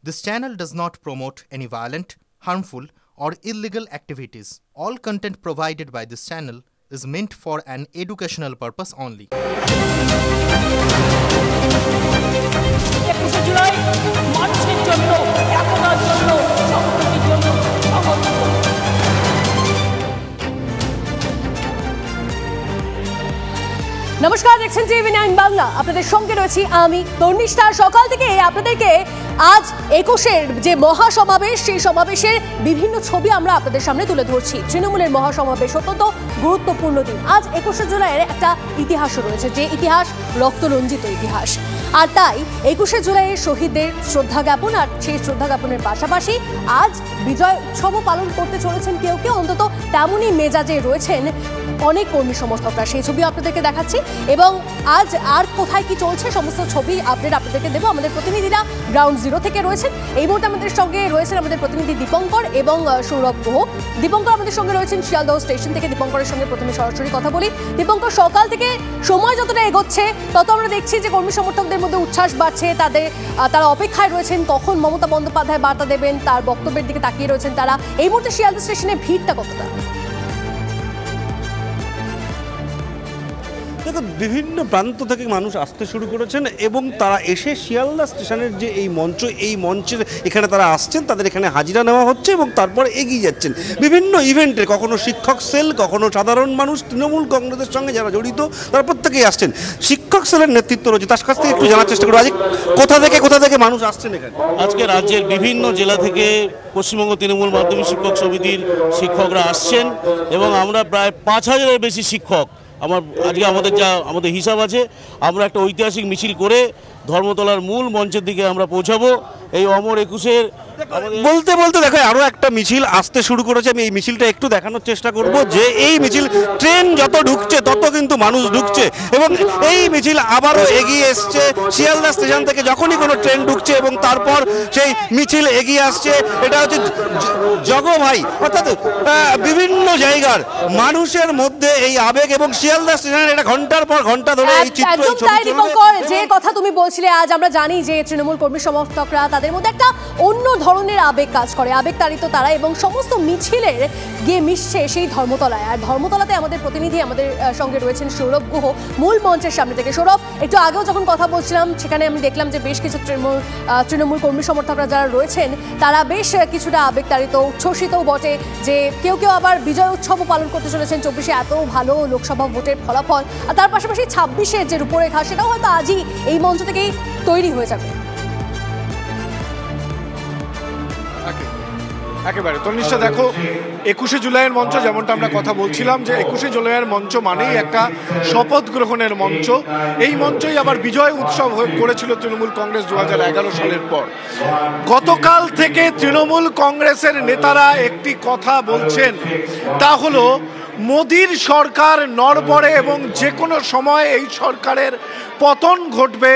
This channel does not promote any violent, harmful, or illegal activities. All content provided by this channel is meant for an educational purpose only. 21শে July মানুষের জন্য, একতার জন্য, সম্প্রীতির জন্য সমর্পিত। নমস্কার, দেখছেন TV9 বাংলা। আপনাদের সঙ্গে রয়েছি আমি তর্নিষ্ঠা। সকাল থেকে আপনাদেরকে আজ 21-এর যে মহাসমাবেশ, সেই সমাবেশের বিভিন্ন ছবি আমরা আপনাদের সামনে তুলে ধরছি। তৃণমূলের মহাসমাবেশ অত্যন্ত গুরুত্বপূর্ণ দিন। আজ 21শে জুলাইয়ের একটা ইতিহাসও রয়েছে, যে ইতিহাস রক্তরঞ্জিত ইতিহাস। আর তাই 21শে জুলাইয়ের শহীদদের শ্রদ্ধা জ্ঞাপন, আর সেই শ্রদ্ধা জ্ঞাপনের পাশাপাশি আজ বিজয় উৎসবও পালন করতে চলেছেন কেউ কেউ, অন্তত তেমনই মেজাজে রয়েছেন অনেক কর্মী সমর্থকরা। সেই ছবি আপনাদেরকে দেখাচ্ছি এবং আজ আর কোথায় কি চলছে সমস্ত ছবি আপডেট আপনাদেরকে দেবো। আমাদের প্রতিনিধিরা গ্রাউন্ড জিরো থেকে রয়েছেন। এই মুহূর্তে আমাদের সঙ্গে রয়েছেন আমাদের প্রতিনিধি দীপঙ্কর এবং সৌরভ গুহ। দীপঙ্কর আমাদের সঙ্গে রয়েছেন শিয়ালদহ স্টেশন থেকে। দীপঙ্করের সঙ্গে প্রথমে সরাসরি কথা বলি। দীপঙ্কর, সকাল থেকে সময় যতটা এগোচ্ছে তত আমরা দেখছি যে কর্মী সমর্থকদের মধ্যে উচ্ছ্বাস বাড়ছে। তারা অপেক্ষায় রয়েছেন কখন মমতা বন্দ্যোপাধ্যায় বার্তা দেবেন, তার বক্তব্যের দিকে তাকিয়ে রয়েছেন তারা। এই মুহূর্তে শিয়ালদহ স্টেশনে ভিড়টা কতটা? দেখো, বিভিন্ন প্রান্ত থেকে মানুষ আসতে শুরু করেছেন এবং তারা এসে শিয়ালদা স্টেশনের যে এই মঞ্চ, এই মঞ্চের এখানে তারা আসছেন, তাদের এখানে হাজিরা নেওয়া হচ্ছে এবং তারপর এগিয়ে যাচ্ছেন বিভিন্ন ইভেন্টে। কখনো শিক্ষক সেল, কখনো সাধারণ মানুষ, তৃণমূল কংগ্রেসের সঙ্গে যারা জড়িত তারা প্রত্যেকেই আসছেন। শিক্ষক সেলের নেতৃত্ব রয়েছে, তার কাছ থেকে একটু জানার চেষ্টা করবো আজ কোথা থেকে মানুষ আসছেন এখানে। আজকে রাজ্যের বিভিন্ন জেলা থেকে পশ্চিমবঙ্গ তৃণমূল মাধ্যমিক শিক্ষক সমিতির শিক্ষকরা আসছেন এবং আমরা প্রায় 5000-এর বেশি শিক্ষক আজকে আমাদের হিসাব আছে। আমরা একটা ঐতিহাসিক মিছিল করে ধর্মতলার মূল মঞ্চের দিকে আমরা পৌঁছাবো। এই অমর 21-এর বলতে বলতে দেখো আরো একটা মিছিল আসতে শুরু করেছে। আমি এই মিছিলটা একটু দেখানোর চেষ্টা করব যে এই মিছিল, ট্রেন যত ঢুকছে তত কিন্তু মানুষ ঢুকছে এবং এই মিছিল আবারও এগিয়ে এসছে শিয়ালদা স্টেশন থেকে যখনই কোনো ট্রেন ঢুকছে এবং তারপর সেই মিছিল এগিয়ে আসছে। এটা হচ্ছে জগভাই, অর্থাৎ বিভিন্ন জায়গার মানুষের মধ্যে এই আবেগ এবং শিয়ালদা স্টেশনের এটা ঘন্টার পর ঘন্টা ধরে এই চিত্র। যে কথা তুমি বলছিলে, আজ আমরা জানি যে তৃণমূল কর্মী সমর্থকরা, তাদের মধ্যে একটা অন্য ধরনের আবেগ কাজ করে, আবেগ তাড়িত তারা, এবং সমস্ত মিছিলের গিয়ে মিশছে সেই ধর্মতলায়। আর ধর্মতলাতে আমাদের প্রতিনিধি আমাদের সঙ্গে রয়েছেন সৌরভ গুহ মূল মঞ্চের সামনে থেকে। সৌরভ, একটু আগেও যখন কথা বলছিলাম সেখানে আমি দেখলাম যে বেশ কিছু তৃণমূল কর্মী সমর্থকরা যারা রয়েছেন তারা বেশ কিছুটা আবেগ তাড়িত, উচ্ছ্বসিতও বটে, যে কেউ কেউ আবার বিজয় উৎসবও পালন করতে চলেছেন। 24-এ এত ভালো লোকসভা ভোটের ফলাফল, আর তার পাশাপাশি 26-এর যে রূপরেখা, সেটাও হয়তো আজই এই মঞ্চ থেকেই তৈরি হয়ে যাবে। একেবারে তনিষ্ঠা, দেখো 21শে জুলাইয়ের মঞ্চ, যেমনটা আমরা কথা বলছিলাম যে 21শে জুলাইয়ের মঞ্চ মানেই একটা শপথ গ্রহণের মঞ্চ। এই মঞ্চই আবার বিজয় উৎসব করেছিল তৃণমূল কংগ্রেস 2011 সালের পর। গতকাল থেকে তৃণমূল কংগ্রেসের নেতারা একটি কথা বলছেন, তা হলো মোদির সরকার নড়বড়ে এবং যে কোনো সময় এই সরকারের পতন ঘটবে,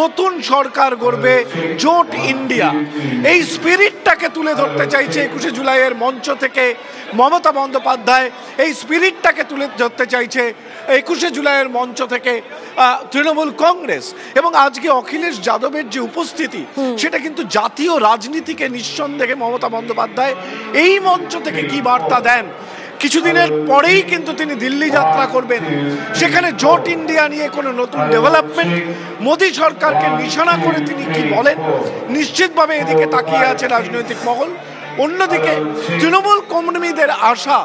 নতুন সরকার গড়বে, জোট ইন্ডিয়া। এই স্পিরিটটাকে তুলে ধরতে চাইছে 21শে জুলাইয়ের মঞ্চ থেকে মমতা বন্দ্যোপাধ্যায়। এই স্পিরিটটাকে তুলে ধরতে চাইছে 21শে জুলাইয়ের মঞ্চ থেকে তৃণমূল কংগ্রেস। এবং আজকে অখিলেশ যাদবের যে উপস্থিতি, সেটা কিন্তু জাতীয় রাজনীতিকে নিঃসন্দেহে মমতা বন্দ্যোপাধ্যায় এই মঞ্চ থেকে কি বার্তা দেন। কিছুদিনের পরেই কিন্তু তিনি দিল্লি যাত্রা করবেন, সেখানে জোট ইন্ডিয়া নিয়ে কোনো নতুন ডেভেলপমেন্ট, মোদী সরকারকে নিশানা করে তিনি কি বলেন, নিশ্চিতভাবে এদিকে তাকিয়ে আছে রাজনৈতিক মহল। অন্যদিকে তৃণমূল কর্মীদের আশা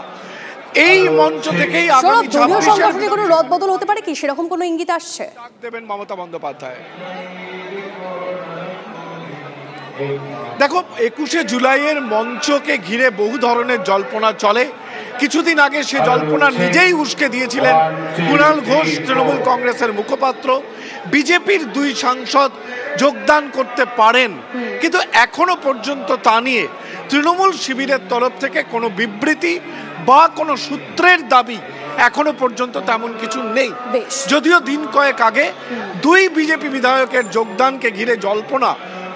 এই মঞ্চ থেকেই আগামী 26-এ কোনো রদবদল হতে পারে কি, সেরকম কোনো ইঙ্গিত আসছে? ডাক দেবেন মমতা বন্দ্যোপাধ্যায়। দেখো, 21শে জুলাইয়ের মঞ্চকে ঘিরে বহু ধরনের জল্পনা চলে। কিছুদিন আগে সে জল্পনা নিজেই উস্কে দিয়েছিলেন কুণাল ঘোষ, তৃণমূল কংগ্রেসের মুখপাত্র। বিজেপির 2 সাংসদ যোগদান করতে পারেন, কিন্তু এখনো পর্যন্ত তা নিয়ে তৃণমূল শিবিরের তরফ থেকে কোনো বিবৃতি বা কোনো সূত্রের দাবি এখনো পর্যন্ত তেমন কিছু নেই। যদিও দিন কয়েক আগে 2 বিজেপি বিধায়কের যোগদানকে ঘিরে জল্পনা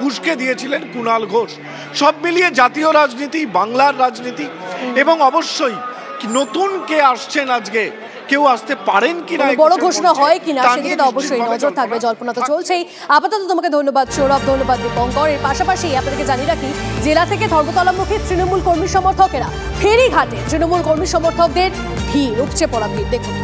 উস্কে দিয়েছিলেন কুণাল ঘোষ। সব মিলিয়ে জাতীয় রাজনীতি, বাংলার রাজনীতি এবং অবশ্যই নতুন কে আসছেন আজকে কেউ আসতে পারেন কিনা, বড় ঘোষণা হয় কিনা সেদিকে তো অবশ্যই নজর থাকবে। জল্পনা তো চলছেই। আপাতত তোমাকে ধন্যবাদ সৌরভ, ধন্যবাদ দীপঙ্কর। এর পাশাপাশি আপনাদেরকে জানিয়ে রাখি, জেলা থেকে ধর্মতলামুখী তৃণমূল কর্মী সমর্থকেরা ফেরিঘাটে তৃণমূল কর্মী সমর্থকদের ভিড়, উপচে পড়া ভিড় দেখুন।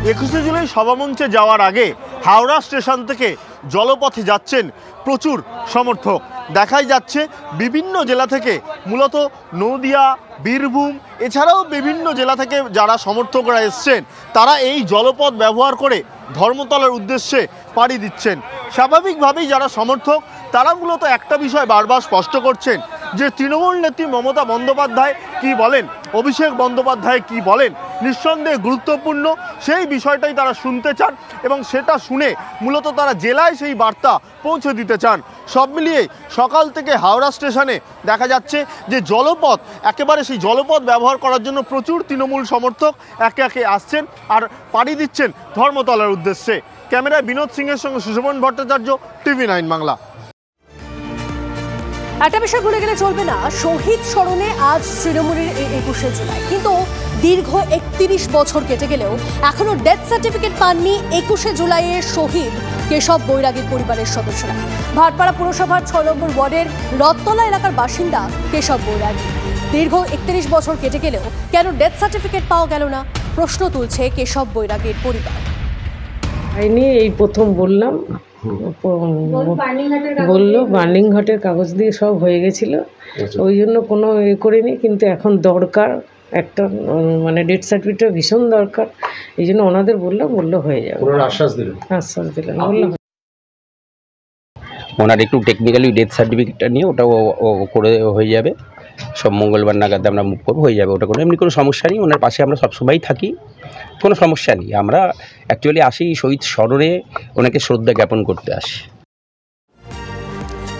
21শে জুলাই সভামঞ্চে যাওয়ার আগে হাওড়া স্টেশন থেকে জলপথে যাচ্ছেন প্রচুর সমর্থক। দেখাই যাচ্ছে বিভিন্ন জেলা থেকে, মূলত নদিয়া, বীরভূম এছাড়াও বিভিন্ন জেলা থেকে যারা সমর্থকরা এসছেন তারা এই জলপথ ব্যবহার করে ধর্মতলার উদ্দেশ্যে পাড়ি দিচ্ছেন। স্বাভাবিকভাবেই যারা সমর্থক তারা মূলত একটা বিষয় বারবার স্পষ্ট করছেন যে তৃণমূল নেত্রী মমতা বন্দ্যোপাধ্যায় কি বলেন, অভিষেক বন্দ্যোপাধ্যায় কি বলেন, নিঃসন্দেহে গুরুত্বপূর্ণ সেই বিষয়টাই তারা শুনতে চান এবং সেটা শুনে মূলত তারা জেলায় সেই বার্তা পৌঁছে দিতে চান। সব মিলিয়ে সকাল থেকে হাওড়া স্টেশনে দেখা যাচ্ছে যে জলপথ, একেবারে সেই জলপথ ব্যবহার করার জন্য প্রচুর তৃণমূল সমর্থক একে একে আসছেন আর পাড়ি দিচ্ছেন ধর্মতলার উদ্দেশ্যে। ক্যামেরায় বিনোদ সিংহের সঙ্গে সুশোভন ভট্টাচার্য, TV9 বাংলা। একটা বিষয় ভুলে গেলে চলবে না, শহীদ স্মরণে আজ তৃণমূলের এই 21শে জুলাই। কিন্তু দীর্ঘ 31 বছর কেটে গেলেও এখনো ডেথ সার্টিফিকেট পাননি 21শে জুলাইয়ের শহীদ কেশব বৈরাগীর পরিবারের সদস্যরা। ভাটপাড়া পুরসভার 6 নম্বর ওয়ার্ডের রথতলা এলাকার বাসিন্দা কেশব বৈরাগী। দীর্ঘ 31 বছর কেটে গেলেও কেন ডেথ সার্টিফিকেট পাওয়া গেল না, প্রশ্ন তুলছে কেশব বৈরাগীর পরিবার। এই প্রথম বললাম, বললো বার্নিংহাটের কাগজ দিয়ে সব হয়ে গেছিল, ওই জন্য কোনো করিনি। কিন্তু এখন দরকার একটা, মানে ডেথ সার্টিফিকেট ভীষণ দরকার, এই জন্য ওনাদের বললো হয়ে যাবে। আশ্বাস দিলেন বললাম ওনার একটু টেকনিক্যালি ডেথ সার্টিফিকেটটা নিয়ে ওটাও করে হয়ে যাবে, সব মঙ্গলবার নাগাদ আমরা মুভ করবো, হয়ে যাবে। ওটা কোনো এমনি কোনো সমস্যা নেই, ওনার পাশে আমরা সবসময়ই থাকি, কোনো সমস্যা নেই। আমরা অ্যাকচুয়ালি আসি শহীদ স্মরণে ওনাকে শ্রদ্ধা জ্ঞাপন করতে আসি।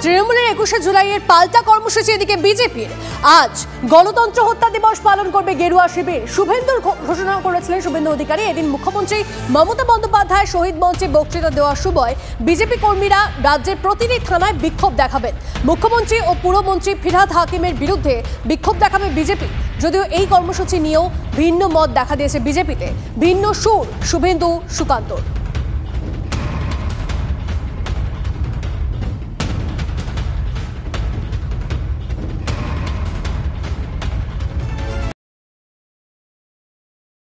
তৃণমূলের 21শে জুলাইয়ের পাল্টা কর্মসূচি। এদিকে বিজেপির আজ গণতন্ত্র হত্যা দিবস পালন করবে গেরুয়া শিবির। শুভেন্দুর ঘোষণা করেছিলেন শুভেন্দু অধিকারী। এদিন মুখ্যমন্ত্রী মমতা বন্দ্যোপাধ্যায় শহীদ মঞ্চে বক্তৃতা দেওয়ার সময় বিজেপি কর্মীরা রাজ্যের প্রতিটি থানায় বিক্ষোভ দেখাবেন। মুখ্যমন্ত্রী ও পুরমন্ত্রী ফিরহাদ হাকিমের বিরুদ্ধে বিক্ষোভ দেখাবে বিজেপি। যদিও এই কর্মসূচি নিয়েও ভিন্ন মত দেখা দিয়েছে বিজেপিতে, ভিন্ন সুর শুভেন্দু সুকান্তর।